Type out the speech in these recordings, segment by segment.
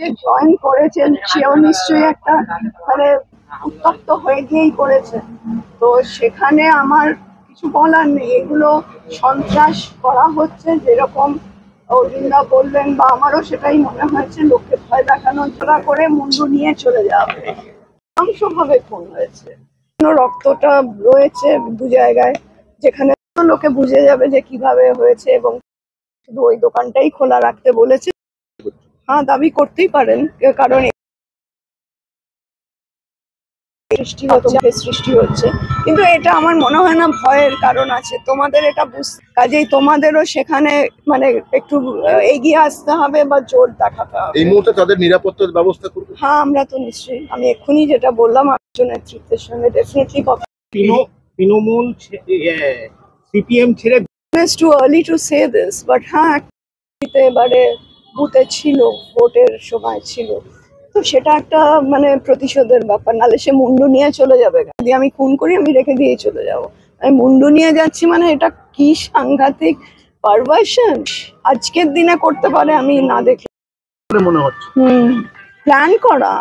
যে জয়েন করেছেন সেও নিশ্চয়ই একটা মানে উত্তপ্ত হয়ে গিয়েই করেছে। তো সেখানে আমার কিছু বলার নেই, এগুলো সন্ত্রাস করা হচ্ছে যেরকম অরবিন্দা বললেন, বা আমারও সেটাই মনে হয়েছে, লোককে ভয় দেখানো জোড়া করে মুন্ডু নিয়ে চলে যাওয়া হয়েছে, ভাবে খুন হয়েছে। রক্তটা রয়েছে দু জায়গায়, যেখানে লোকে বুঝে যাবে যে কিভাবে হয়েছে, এবং শুধু ওই দোকানটাই খোলা রাখতে বলেছে। হ্যাঁ, দাবি করতেই পারেন, কারণ সৃষ্টি হচ্ছে, কিন্তু এটা আমার মনে হয় না ভয়ের কারণ আছে। তোমাদের এটা কাজেই তোমাদেরও সেখানে মানে একটু এগিয়ে আসতে হবে বা জোর দেখাতে হবে। এই মুহূর্তে তাদের নিরাপত্তার ব্যবস্থা করবে। হ্যাঁ, আমরা তো নিশ্চয়ই, আমি এক্ষুনি যেটা বললাম একজন নেতৃত্বের সঙ্গে ডেফিনেটলি কথা। তৃণমূল সিপিএম ছেড়ে It's too early to say this, but হ্যাঁ, এবারে বুথে ছিল, ভোটের সময় ছিল, তো সেটা একটা মানে প্রতিশোধের ব্যাপার। নাহলে সে মুন্ডু নিয়ে চলে যাবে, যদি আমি খুন করি আমি রেখে দিয়ে চলে যাবো, আমি মুন্ডু নিয়ে যাচ্ছি, মানে এটা কি সাংঘাতিক পারভার্সন আজকের দিনে করতে পারে আমি না দেখলে মনে হচ্ছে। প্ল্যান করা,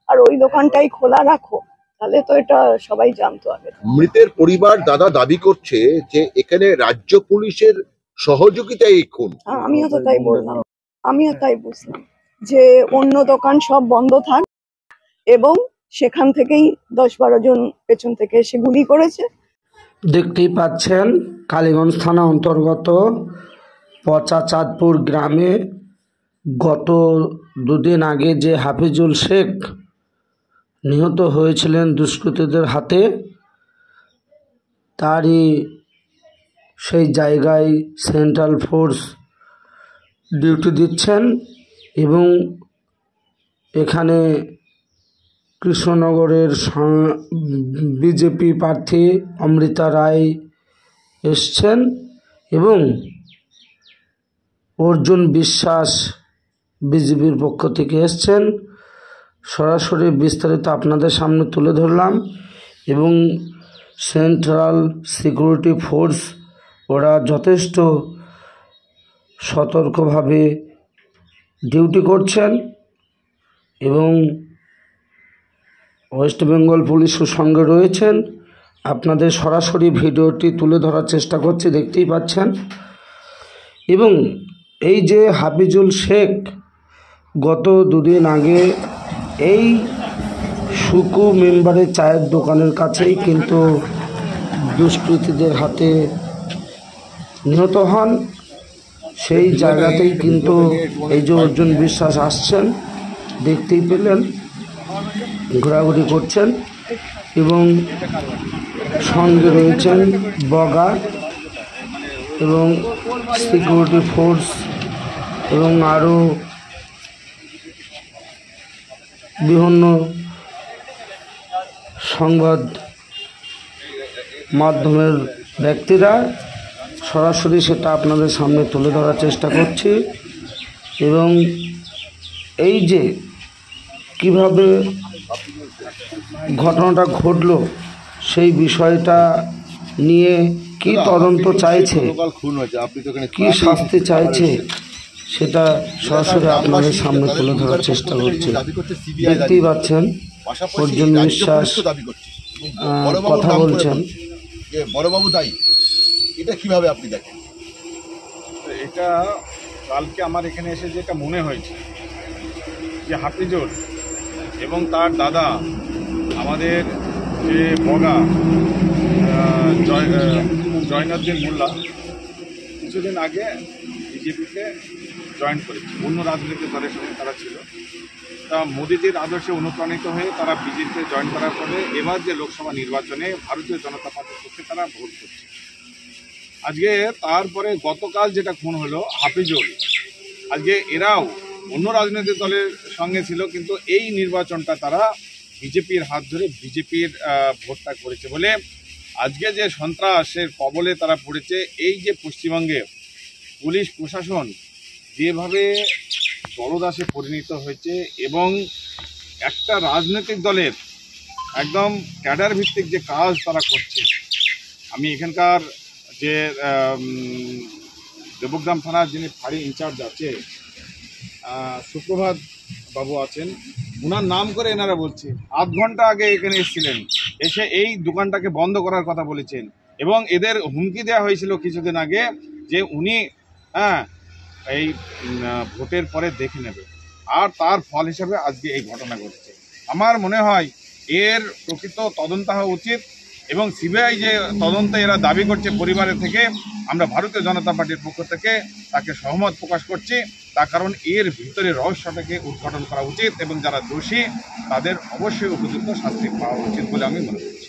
আর ওই দোকানটাই খোলা রাখো, তাহলে তো এটা সবাই জানতো আগে। মৃতের পরিবার দাদা দাবি করছে যে এখানে রাজ্য পুলিশের সহযোগিতায় এই খুন। আমিও তো তাই বললাম, আমিও তাই বুঝলাম যে অন্য দোকান সব বন্ধ থাক, এবং সেখান থেকেই 10-12 জন পেছন থেকে এসে গুলি করেছে। দেখতেই পাচ্ছেন কালীগঞ্জ থানা অন্তর্গত পচাচাঁদপুর গ্রামে গত দুদিন আগে যে হাফিজুল শেখ নিহত হয়েছিলেন দুষ্কৃতীদের হাতে, তারই সেই জায়গায় সেন্ট্রাল ফোর্স ডিউটি দিচ্ছেন, এবং এখানে কৃষ্ণনগরের বিজেপি প্রার্থী অমৃতা রায় এসছেন, এবং অর্জুন বিশ্বাস বিজেপির পক্ষ থেকে এসছেন। সরাসরি বিস্তারিত আপনাদের সামনে তুলে ধরলাম, এবং সেন্ট্রাল সিকিউরিটি ফোর্স ওরা যথেষ্ট সতর্কভাবে ডিউটি করছেন, এবং ওয়েস্ট বেঙ্গল পুলিশও সঙ্গে রয়েছেন। আপনাদের সরাসরি ভিডিওটি তুলে ধরার চেষ্টা করছি, দেখতেই পাচ্ছেন। এবং এই যে হাফিজুল শেখ গত দুদিন আগে এই সুকু মেম্বারের চায়ের দোকানের কাছেই কিন্তু দুষ্কৃতীদের হাতে নিহত হন। সেই জায়গাতেই কিন্তু এই যে অর্জুন বিশ্বাস আসছেন, দেখতেই পেলেন, ঘোরাঘুরি করছেন, এবং সঙ্গে রয়েছেন বগা এবং সিকিউরিটি ফোর্স এবং আরও বিভিন্ন সংবাদ মাধ্যমের ব্যক্তিরা। সরাসরি সেটা আপনাদের সামনে তুলে ধরার চেষ্টা করছি, এবং এই যে কিভাবে ঘটনাটা ঘটলো সেই বিষয়টা নিয়ে কি তদন্ত চাইছে, কি শাস্তি চাইছে, সেটা সরাসরি আপনাদের সামনে তুলে ধরার চেষ্টা করছে। দেখতেই পাচ্ছেন অর্জুন বিশ্বাস কথা বলছেন। বড়বাবু দায়ী, এটা কিভাবে আপনি দেখেন? এটা কালকে আমার এখানে এসে যেটা মনে হয়েছে যে হাফিজুল এবং তার দাদা আমাদের যে বগা জয়নুদ্দিন মোল্লা কিছুদিন আগে বিজেপিতে জয়েন করেছে, অন্য রাজনৈতিক দলের সঙ্গে তারা ছিল। তা মোদিজির আদর্শে অনুপ্রাণিত হয়ে তারা বিজেপিতে জয়েন করার পরে এবার যে লোকসভা নির্বাচনে ভারতীয় জনতা পার্টির পক্ষে তারা ভোট করছে। আজকে তারপরে গতকাল যেটা খুন হলো হাফিজুল, আজকে এরাও অন্য রাজনৈতিক দলের সঙ্গে ছিল, কিন্তু এই নির্বাচনটা তারা বিজেপির হাত ধরে বিজেপির ভোটটা করেছে বলে আজকে যে সন্ত্রাসের কবলে তারা পড়েছে। এই যে পশ্চিমবঙ্গে পুলিশ প্রশাসন যেভাবে দলদাসে পরিণত হয়েছে, এবং একটা রাজনৈতিক দলের একদম ক্যাডার ভিত্তিক যে কাজ তারা করছে। আমি এখানকার যে দেবগ্রাম থানার যিনি ফাঁড়ি ইনচার্জ আছে সুপ্রভাত বাবু আছেন, উনার নাম করে এনারা বলছে। আধ ঘন্টা আগে এখানে এসেছিলেন, এসে এই দোকানটাকে বন্ধ করার কথা বলেছেন এবং এদের হুমকি দেওয়া হয়েছিল কিছুদিন আগে যে উনি এই ভোটের পরে দেখে নেবে, আর তার ফল হিসাবে আজকে এই ঘটনা ঘটছে। আমার মনে হয় এর প্রকৃত তদন্ত হওয়া উচিত এবং সিবিআই যে তদন্তে এরা দাবি করছে পরিবারের থেকে, আমরা ভারতীয় জনতা পার্টির পক্ষ থেকে তাকে সহমত প্রকাশ করছি। তার কারণ এর ভিতরে রহস্যটাকে উদ্ঘাটন করা উচিত এবং যারা দোষী তাদের অবশ্যই উপযুক্ত শাস্তি পাওয়া উচিত বলে আমি মনে করছি।